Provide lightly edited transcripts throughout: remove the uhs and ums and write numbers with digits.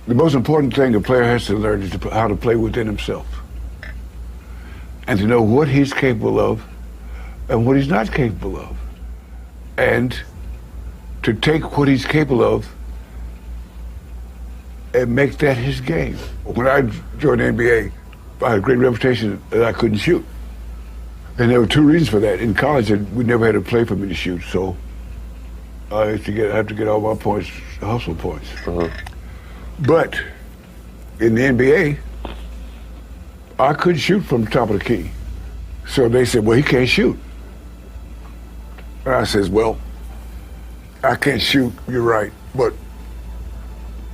The most important thing a player has to learn is how to play within himself. And to know what he's capable of and what he's not capable of. And to take what he's capable of and make that his game. When I joined the NBA, I had a great reputation that I couldn't shoot. And there were two reasons for that. In college, we never had a play for me to shoot, so I had to get all my points, hustle points. But in the NBA, I couldn't shoot from the top of the key. So they said, well, he can't shoot. And I says, well, I can't shoot, you're right, but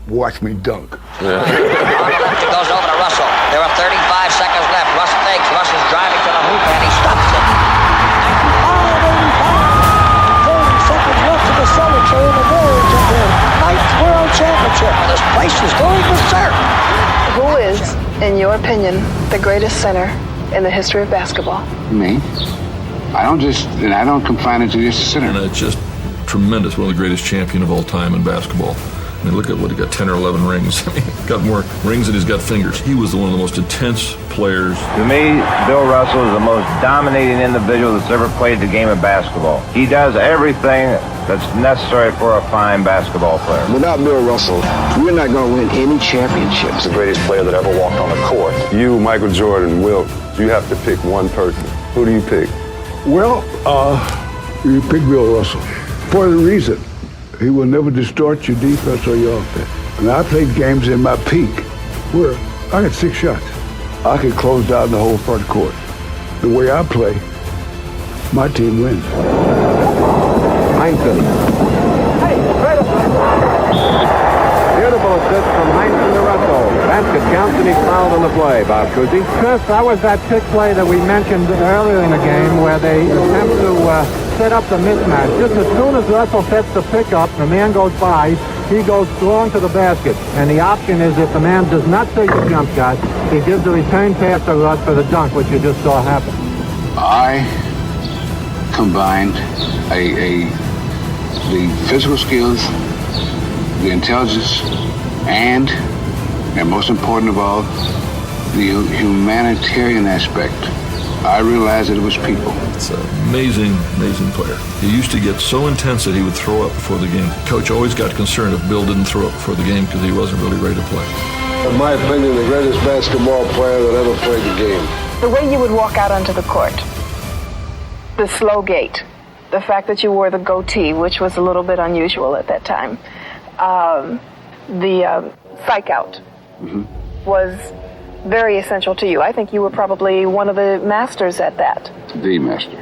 watch me dunk. On the left, it goes over to Russell. There are 35 seconds left. Russell takes. Russell's driving to the hoop, and he stops it. 30 seconds left to the Celtics are in the Warriors of their 9th World Championship. This place is going berserk. Who is, in your opinion, the greatest center in the history of basketball? Me? I don't confine it to just a center. And it's just tremendous. One of the greatest champion of all time in basketball. I mean, look at what he got, 10 or 11 rings. I mean, got more rings than he's got fingers. He was one of the most intense players. To me, Bill Russell is the most dominating individual that's ever played the game of basketball. He does everything that's necessary for a fine basketball player. Without Bill Russell, we're not going to win any championships. The greatest player that ever walked on the court. You, Michael Jordan, Wilt, you have to pick one person. Who do you pick? Well, you pick Bill Russell for the reason he will never distort your defense or your offense. And I played games in my peak where I had 6 shots. I could close down the whole front court. The way I play, my team wins. Heinsohn. Beautiful assist from Heinsohn to Russell. Basket counts and he's fouled on the play. Bob Cousy. Chris, that was that trick play that we mentioned earlier in the game where they attempt to set up the mismatch. Just as soon as Russell sets the pick up, the man goes by, he goes strong to the basket. And the option is if the man does not take the jump shot, he gives a return pass to Russ for the dunk, which you just saw happen. I combined the physical skills, the intelligence, and most important of all, the humanitarian aspect. I realized that it was people. It's an amazing, amazing player. He used to get so intense that he would throw up before the game. Coach always got concerned if Bill didn't throw up before the game because he wasn't really ready to play. In my opinion, the greatest basketball player that ever played the game. The way you would walk out onto the court, the slow gait, the fact that you wore the goatee, which was a little bit unusual at that time, the psych out was very essential to you. I think you were probably one of the masters at that. The master.